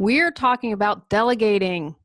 We're talking about delegating.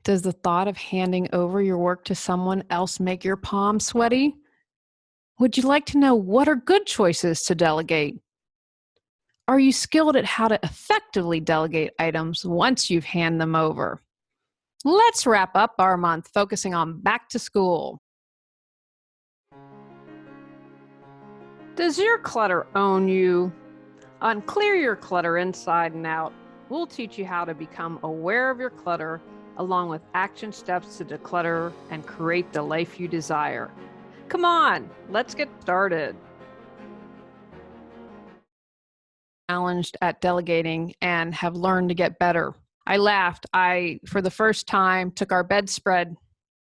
Does the thought of handing over your work to someone else make your palms sweaty? Would you like to know what are good choices to delegate? Are you skilled at how to effectively delegate items once you've handed them over? Let's wrap up our month focusing on back to school. Does your clutter own you? On Clear Your Clutter Inside and Out, we'll teach you how to become aware of your clutter along with action steps to declutter and create the life you desire. Come on, let's get started. Challenged at delegating and have learned to get better. I laughed. For the first time, took our bedspread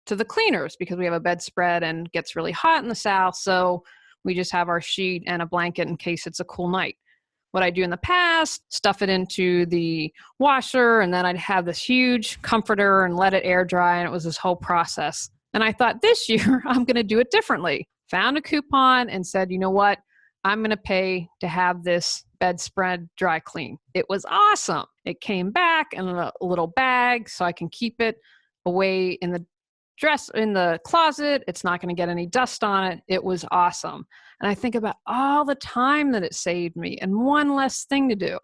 to the cleaners because we have a bedspread and it gets really hot in the South. So we just have our sheet and a blanket in case it's a cool night. What I do in the past, stuff it into the washer, and then I'd have this huge comforter and let it air dry, and it was this whole process. And I thought this year I'm going to do it differently. Found a coupon and said, you know what? I'm going to pay to have this bedspread dry clean. It was awesome. It came back in a little bag so I can keep it away in the closet. It's not going to get any dust on it. It was awesome. And I think about all the time that it saved me and one less thing to do.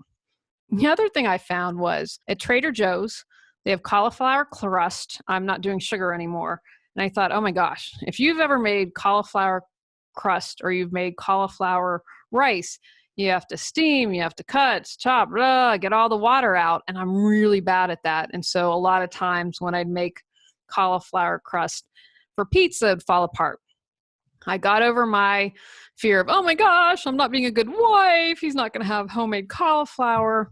The other thing I found was at Trader Joe's, they have cauliflower crust. I'm not doing sugar anymore. And I thought, oh my gosh, if you've ever made cauliflower crust or you've made cauliflower rice, you have to steam, you have to cut, chop, get all the water out. And I'm really bad at that. And so a lot of times when I'd make cauliflower crust for pizza, it'd fall apart. I got over my fear of, oh my gosh, I'm not being a good wife. He's not going to have homemade cauliflower.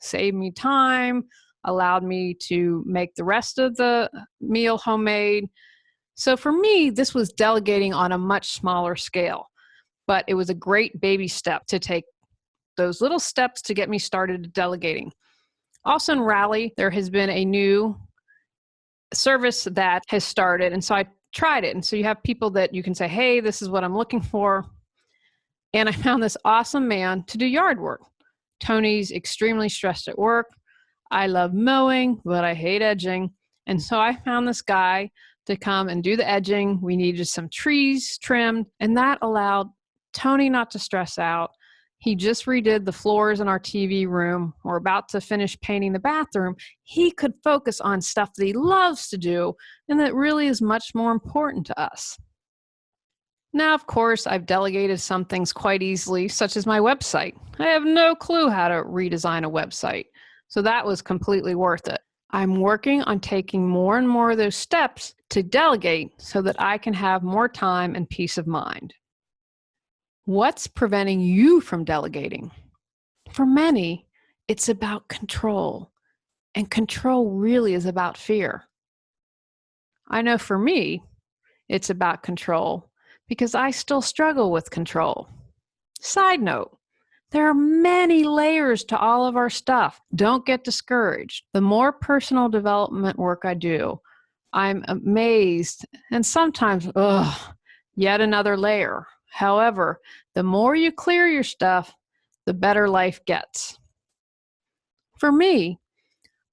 Saved me time, allowed me to make the rest of the meal homemade. So for me, this was delegating on a much smaller scale, but it was a great baby step to take those little steps to get me started delegating. Also in Rally, there has been a new service that has started, and so I tried it. And so you have people that you can say, hey, this is what I'm looking for. And I found this awesome man to do yard work. Tony's extremely stressed at work. I love mowing, but I hate edging. And so I found this guy to come and do the edging. We needed some trees trimmed, and that allowed Tony not to stress out. He just redid the floors in our TV room. We're about to finish painting the bathroom. He could focus on stuff that he loves to do and that really is much more important to us. Now, of course, I've delegated some things quite easily, such as my website. I have no clue how to redesign a website, so that was completely worth it. I'm working on taking more and more of those steps to delegate so that I can have more time and peace of mind. What's preventing you from delegating? For many, it's about control, and control really is about fear. I know for me, it's about control because I still struggle with control. Side note, there are many layers to all of our stuff. Don't get discouraged. The more personal development work I do, I'm amazed and sometimes, yet another layer. However, the more you clear your stuff, the better life gets. For me,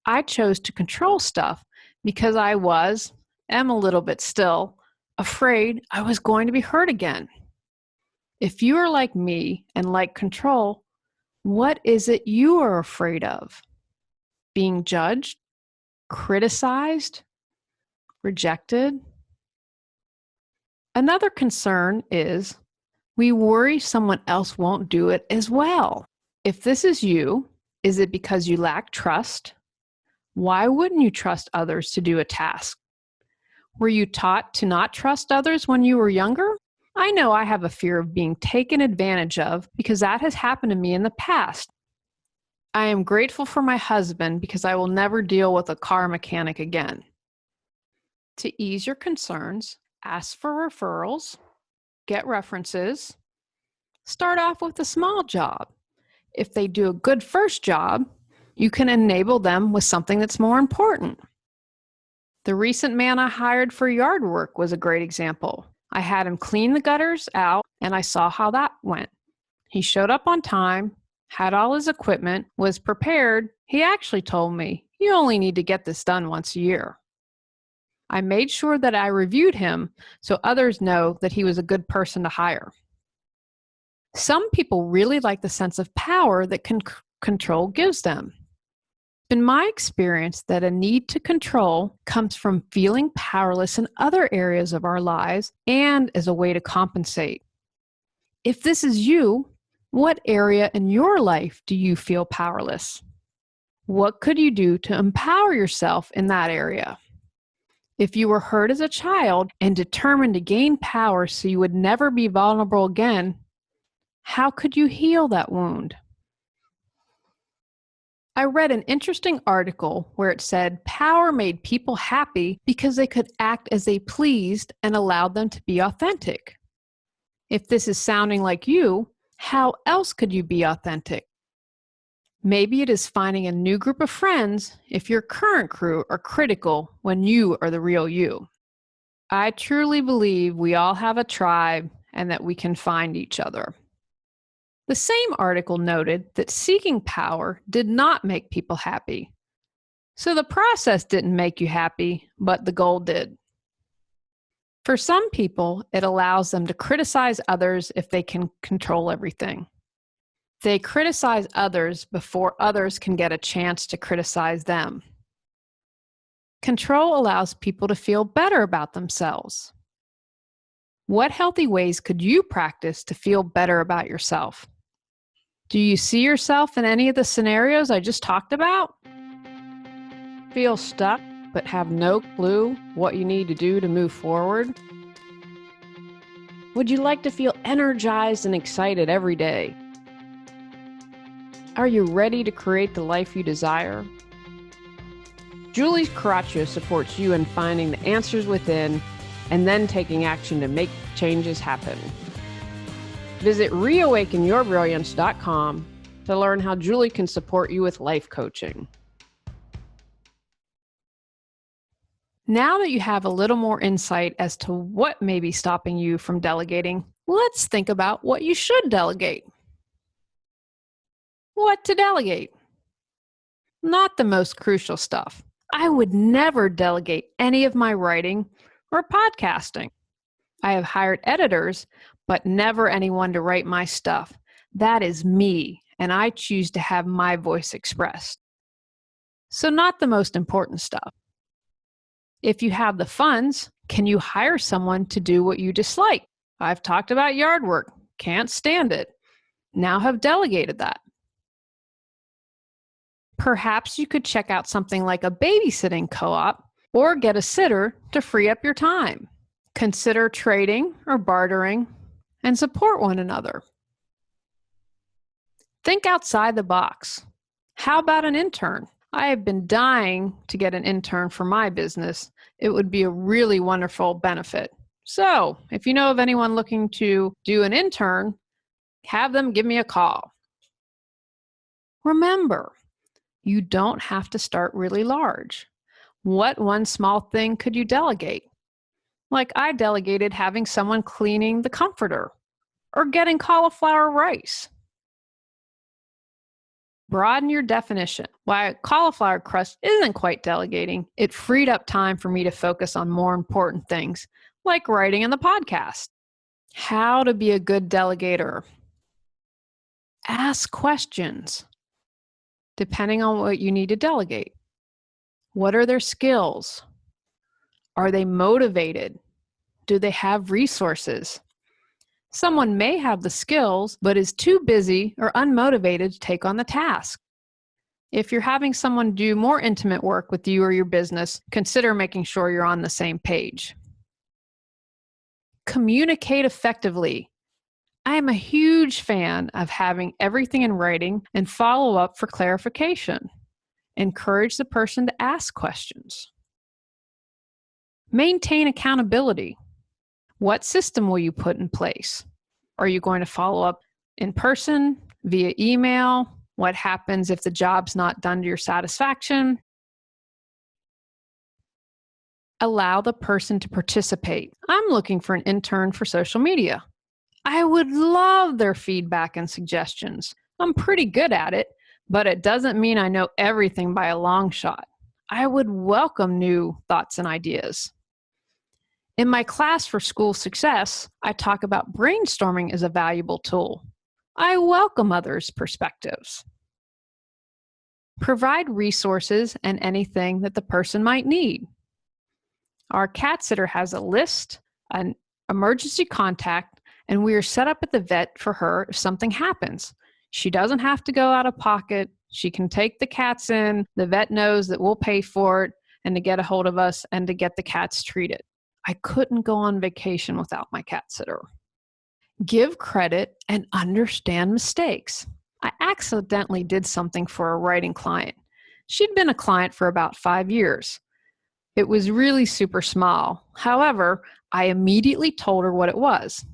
I chose to control stuff because I am a little bit still, afraid I was going to be hurt again. If you are like me and like control, what is it you are afraid of? Being judged, criticized, rejected? Another concern is we worry someone else won't do it as well. If this is you, is it because you lack trust? Why wouldn't you trust others to do a task? Were you taught to not trust others when you were younger? I know I have a fear of being taken advantage of because that has happened to me in the past. I am grateful for my husband because I will never deal with a car mechanic again. To ease your concerns, ask for referrals, get references, start off with a small job. If they do a good first job, you can enable them with something that's more important. The recent man I hired for yard work was a great example. I had him clean the gutters out, and I saw how that went. He showed up on time, had all his equipment, was prepared, he actually told me, "You only need to get this done once a year." I made sure that I reviewed him so others know that he was a good person to hire. Some people really like the sense of power that control gives them. In my experience, that a need to control comes from feeling powerless in other areas of our lives and as a way to compensate. If this is you, what area in your life do you feel powerless? What could you do to empower yourself in that area? If you were hurt as a child and determined to gain power so you would never be vulnerable again, how could you heal that wound? I read an interesting article where it said power made people happy because they could act as they pleased and allowed them to be authentic. If this is sounding like you, how else could you be authentic? Maybe it is finding a new group of friends if your current crew are critical when you are the real you. I truly believe we all have a tribe and that we can find each other. The same article noted that seeking power did not make people happy. So the process didn't make you happy, but the goal did. For some people, it allows them to criticize others if they can control everything. They criticize others before others can get a chance to criticize them. Control allows people to feel better about themselves. What healthy ways could you practice to feel better about yourself? Do you see yourself in any of the scenarios I just talked about? Feel stuck but have no clue what you need to do to move forward? Would you like to feel energized and excited every day? Are you ready to create the life you desire? Julie Coraccio supports you in finding the answers within and then taking action to make changes happen. Visit reawakenyourbrilliance.com to learn how Julie can support you with life coaching. Now that you have a little more insight as to what may be stopping you from delegating, let's think about what you should delegate. What to delegate? Not the most crucial stuff. I would never delegate any of my writing or podcasting. I have hired editors, but never anyone to write my stuff. That is me, and I choose to have my voice expressed. So not the most important stuff. If you have the funds, can you hire someone to do what you dislike? I've talked about yard work. Can't stand it. Now have delegated that. Perhaps you could check out something like a babysitting co-op or get a sitter to free up your time. Consider trading or bartering and support one another. Think outside the box. How about an intern? I have been dying to get an intern for my business. It would be a really wonderful benefit. So, if you know of anyone looking to do an intern, have them give me a call. Remember, you don't have to start really large. What one small thing could you delegate? Like I delegated having someone cleaning the comforter or getting cauliflower rice. Broaden your definition. While cauliflower crust isn't quite delegating, it freed up time for me to focus on more important things, like writing in the podcast. How to be a good delegator. Ask questions, depending on what you need to delegate. What are their skills? Are they motivated? Do they have resources? Someone may have the skills, but is too busy or unmotivated to take on the task. If you're having someone do more intimate work with you or your business, consider making sure you're on the same page. Communicate effectively. I am a huge fan of having everything in writing and follow up for clarification. Encourage the person to ask questions. Maintain accountability. What system will you put in place? Are you going to follow up in person, via email? What happens if the job's not done to your satisfaction? Allow the person to participate. I'm looking for an intern for social media. I would love their feedback and suggestions. I'm pretty good at it, but it doesn't mean I know everything by a long shot. I would welcome new thoughts and ideas. In my class for school success, I talk about brainstorming as a valuable tool. I welcome others' perspectives. Provide resources and anything that the person might need. Our cat sitter has a list, an emergency contact, and we are set up at the vet for her if something happens. She doesn't have to go out of pocket. She can take the cats in. The vet knows that we'll pay for it and to get a hold of us and to get the cats treated. I couldn't go on vacation without my cat sitter. Give credit and understand mistakes. I accidentally did something for a writing client. She'd been a client for about 5 years. It was really super small. However, I immediately told her what it was.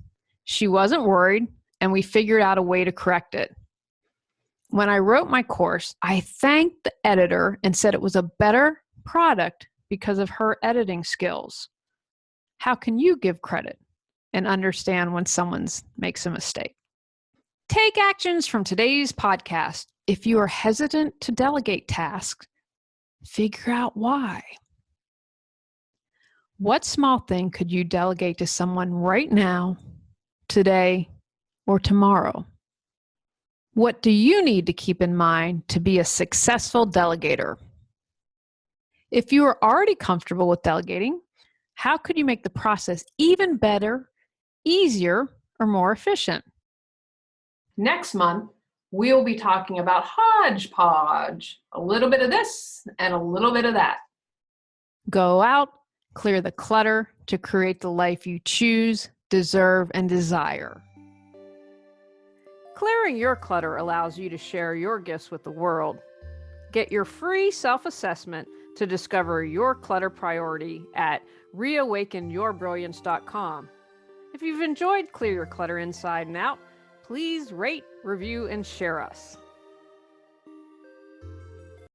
She wasn't worried, and we figured out a way to correct it. When I wrote my course, I thanked the editor and said it was a better product because of her editing skills. How can you give credit and understand when someone makes a mistake? Take actions from today's podcast. If you are hesitant to delegate tasks, figure out why. What small thing could you delegate to someone right now, today, or tomorrow? What do you need to keep in mind to be a successful delegator? If you are already comfortable with delegating, how could you make the process even better, easier, or more efficient? Next month, we'll be talking about hodgepodge, a little bit of this and a little bit of that. Go out, clear the clutter to create the life you choose, deserve, and desire. Clearing your clutter allows you to share your gifts with the world. Get your free self-assessment to discover your clutter priority at reawakenyourbrilliance.com. If you've enjoyed Clear Your Clutter Inside and Out, please rate, review, and share us.